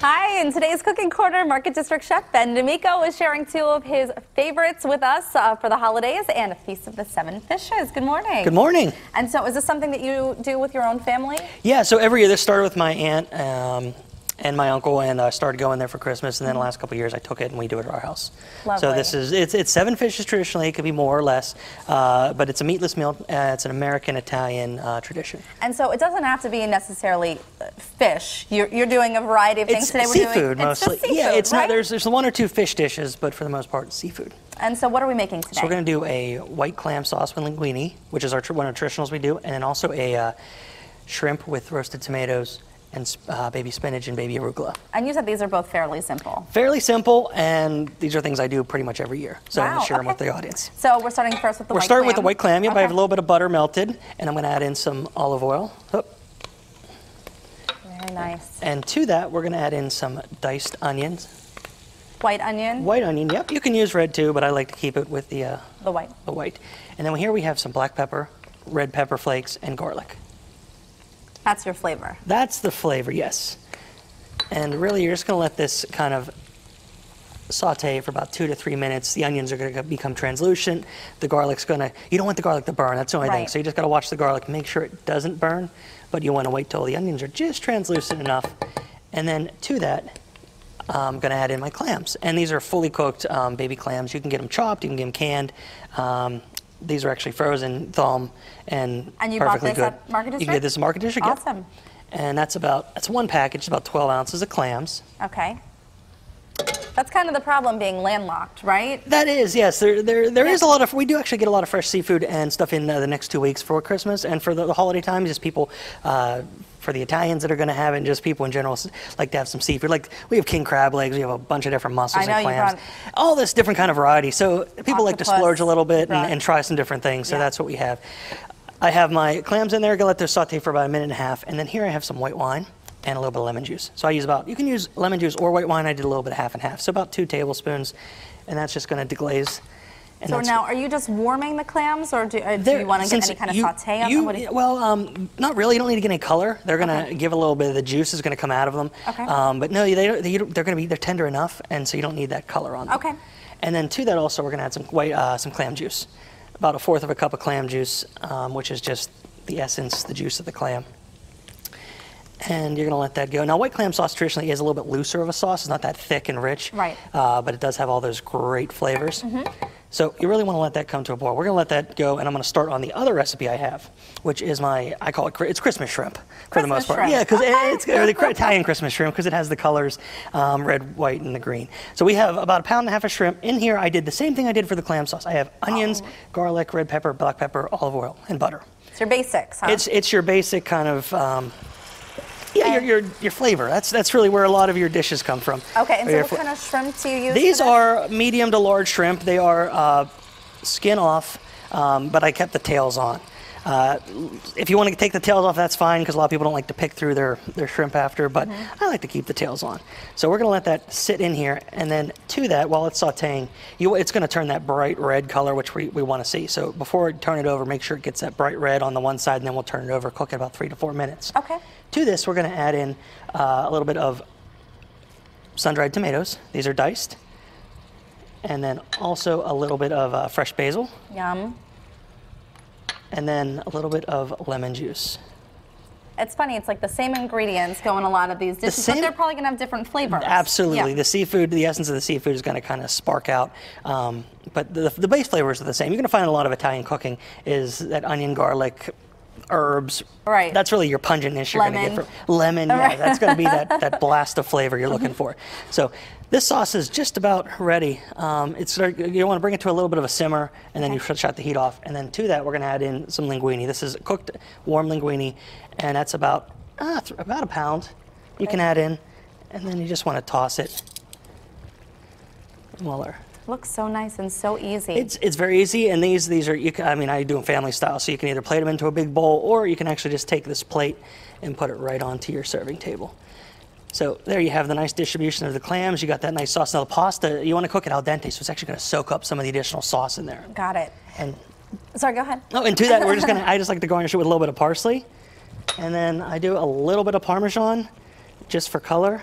Hi, in today's Cooking Corner, Market District Chef Ben D'Amico is sharing two of his favorites with us for the holidays and a feast of the 7 fishes. Good morning. Good morning. And so is this something that you do with your own family? Yeah, so every year this started with my aunt and my uncle, and I started going there for Christmas, and then the last couple of years I took it and we do it at our house. Lovely. So this is, it's 7 fishes traditionally, it could be more or less, but it's a meatless meal. It's an American-Italian tradition. And so it doesn't have to be necessarily fish. You're doing a variety of things It's today. seafood mostly. It's just seafood, yeah, it's right? not. There's 1 or 2 fish dishes, but for the most part, it's seafood. And so what are we making today? So we're going to do a white clam sauce with linguine, which is one of the traditionals we do, and then also a shrimp with roasted tomatoes and baby spinach and baby arugula. And you said these are both fairly simple. Fairly simple, and these are things I do pretty much every year. So I'm going to share them with the audience. So we're starting first with the white clam. We're starting with the white clam. Yep, Okay. I have a little bit of butter melted, and I'm going to add in some olive oil. Oh. Very nice. And to that, we're going to add in some diced onions. White onion? White onion, yep. You can use red too, but I like to keep it with the white. The white. And then here we have some black pepper, red pepper flakes, and garlic. That's your flavor. That's the flavor, yes. And really, you're just going to let this kind of saute for about 2 to 3 minutes. The onions are going to become translucent. The garlic's going to, you don't want the garlic to burn, that's the only thing. So you just got to watch the garlic, make sure it doesn't burn, but you want to wait till the onions are just translucent enough. And then to that, I'm going to add in my clams. And these are fully cooked baby clams. You can get them chopped, you can get them canned. These are actually frozen, thaw them, and you perfectly bought this good. at Market District? You can get this at Market District. Awesome. Yep. And that's 1 package, about 12 ounces of clams. Okay. That's kind of the problem being landlocked, right? That is, yes. There is a lot of, we do actually get a lot of fresh seafood and stuff in the next 2 weeks for Christmas and for the holiday times. Just people, for the Italians that are going to have it, and just people in general like to have some seafood. Like we have king crab legs, we have a bunch of different mussels and clams. All this different kind of variety. So people like to splurge a little bit and try some different things. So that's what we have. I have my clams in there, going to let those saute for about 1.5 minutes. And then here I have some white wine and a little bit of lemon juice. So I use you can use lemon juice or white wine. I did a little bit of half and half. So about 2 tablespoons. And that's just going to deglaze. And so now, are you just warming the clams, or do you want to get any kind of saute on them? Well, not really. You don't need to get any color. They're going to give a little bit of the juice is going to come out of them. Okay. But no, they're tender enough, and so you don't need that color on them. Okay. And then to that also, we're going to add some clam juice, about 1/4 of a cup of clam juice, which is just the essence, the juice of the clam. And you're going to let that go. Now, white clam sauce traditionally is a little bit looser of a sauce. It's not that thick and rich. Right. But it does have all those great flavors. So you really want to let that come to a boil. We're going to let that go, and I'm going to start on the other recipe I have, which is I call it's Christmas shrimp for the most part. Yeah, because it's the Italian Christmas shrimp because it has the colors red, white, and the green. So we have about 1.5 pounds of shrimp. In here, I did the same thing I did for the clam sauce. I have onions, garlic, red pepper, black pepper, olive oil, and butter. It's your basics, huh? It's your basic kind of... your flavor. That's really where a lot of your dishes come from. Okay, and so what kind of shrimp do you use? These are medium to large shrimp. They are skin off, but I kept the tails on. If you want to take the tails off, that's fine, because a lot of people don't like to pick through their shrimp after, but I like to keep the tails on. So we're going to let that sit in here, and then to that, while it's sauteing, it's going to turn that bright red color, which we want to see. So before we turn it over, make sure it gets that bright red on the one side, and then we'll turn it over, cook it about 3 to 4 minutes. Okay. To this, we're going to add in a little bit of sun-dried tomatoes. These are diced. And then also a little bit of fresh basil. Yum. And then a little bit of lemon juice. It's funny, it's like the same ingredients go in a lot of these dishes, but they're probably going to have different flavors. Absolutely. Yeah. The seafood, the essence of the seafood is going to kind of spark out. But the base flavors are the same. You're going to find a lot of Italian cooking is that onion, garlic, herbs. Right. That's really your pungentness you're going to get from lemon. Yeah, that's going to be that blast of flavor you're looking for. So this sauce is just about ready. You want to bring it to a little bit of a simmer, and then you shut the heat off. And then to that, we're going to add in some linguine. This is cooked warm linguine, and that's about 1 pound. You can add in, and then you just want to toss it. Looks so nice and so easy. It's very easy, and these are I do them family style, so you can either plate them into a big bowl, or you can actually just take this plate and put it right onto your serving table. So there you have the nice distribution of the clams. You got that nice sauce. Now the pasta, you want to cook it al dente, so it's actually going to soak up some of the additional sauce in there. Got it. And sorry, go ahead. Oh, and to that, I just like to garnish it with a little bit of parsley, and then I do a little bit of Parmesan, just for color.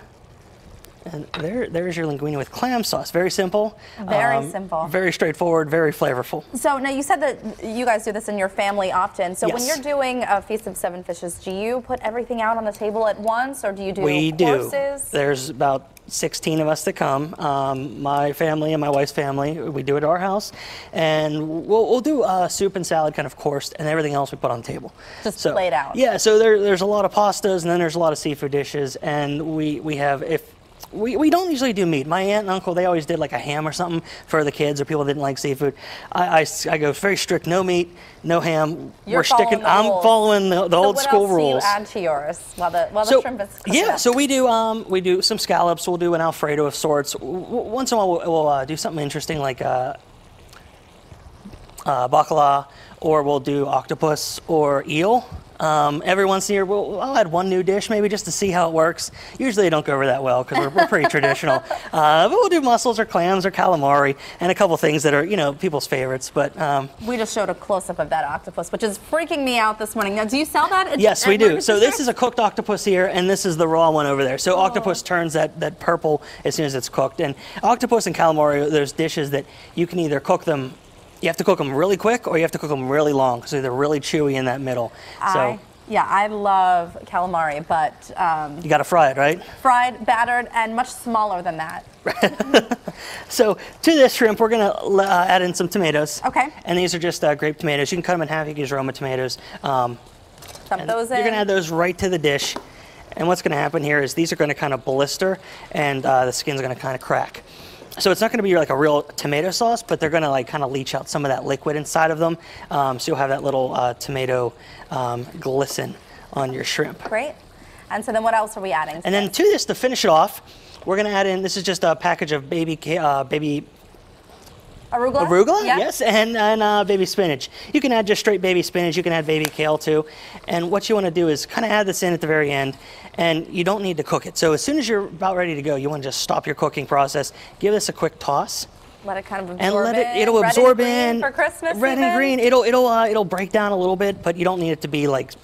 And there's your linguine with clam sauce. Very simple. Very simple. Very straightforward, very flavorful. So now you said that you guys do this in your family often. So when Yes. you're doing a Feast of Seven Fishes, do you put everything out on the table at once, or do you do We courses? do. There's about 16 of us that come. My family and my wife's family, we do it at our house. And we'll do soup and salad kind of course, and everything else we put on the table. Just laid out. Yeah, so there's a lot of pastas, and then there's a lot of seafood dishes. And we have, we don't usually do meat. My aunt and uncle, they always did like a ham or something for the kids or people that didn't like seafood. I go very strict, no meat, no ham. I'm following the old school rules. So what else do you add to yours while the shrimp is cooking? Yeah, up? so we do some scallops. We'll do an Alfredo of sorts. Once in a while we'll do something interesting like bacala, or we'll do octopus or eel. Every once in a year, I'll add one new dish maybe just to see how it works. Usually they don't go over that well because we're pretty traditional. But we'll do mussels or clams or calamari and a couple things that are, people's favorites. But we just showed a close-up of that octopus, which is freaking me out this morning. Now, do you sell that? Yes, we do. So this is a cooked octopus here, and this is the raw one over there. So octopus turns that purple as soon as it's cooked. And octopus and calamari, there's dishes that you can either cook them. You have to cook them really quick, or you have to cook them really long, so they're really chewy in that middle. Yeah, I love calamari, but you got to fry it, right? Fried, battered, and much smaller than that. So to this shrimp, we're gonna add in some tomatoes. Okay. And these are just grape tomatoes. You can cut them in half. You can use Roma tomatoes. Dump those in. You're gonna add those right to the dish. And what's gonna happen here is these are gonna kind of blister, and the skin's gonna kind of crack. So it's not going to be like a real tomato sauce, but they're going to like kind of leach out some of that liquid inside of them. So you'll have that little tomato glisten on your shrimp. Great. And so then what else are we adding? And then to this, to finish it off, we're going to add in, this is just a package of baby arugula, yeah. Yes, and baby spinach. You can add just straight baby spinach. You can add baby kale too. And what you want to do is kind of add this in at the very end, and you don't need to cook it. So as soon as you're about ready to go, you want to just stop your cooking process. Give this a quick toss. Let it kind of absorb and let in. it'll red absorb and in for Christmas. Red even? and green. It'll break down a little bit, but you don't need it to be like.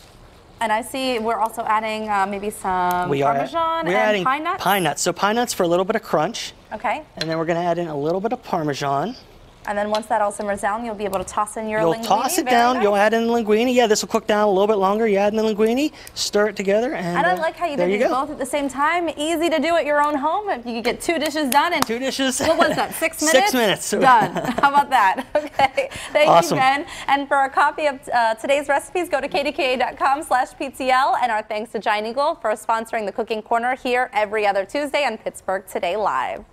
And I see we're also adding maybe some Parmesan we're adding pine nuts. Pine nuts. So pine nuts for a little bit of crunch. Okay. And then we're going to add in a little bit of Parmesan. And then once that all simmers down, you'll be able to toss in your linguine. You'll toss it down. Nice. You'll add in the linguine. Yeah, this will cook down a little bit longer. You add in the linguine, stir it together, and I like how you did these both at the same time. Easy to do at your own home. If you could get 2 dishes done in 2 dishes. What was that? 6 minutes. 6 minutes. Done. How about that? Okay. Thank you, Ben. And for a copy of today's recipes, go to kdka.com/PTL. And our thanks to Giant Eagle for sponsoring the Cooking Corner here every other Tuesday on Pittsburgh Today Live.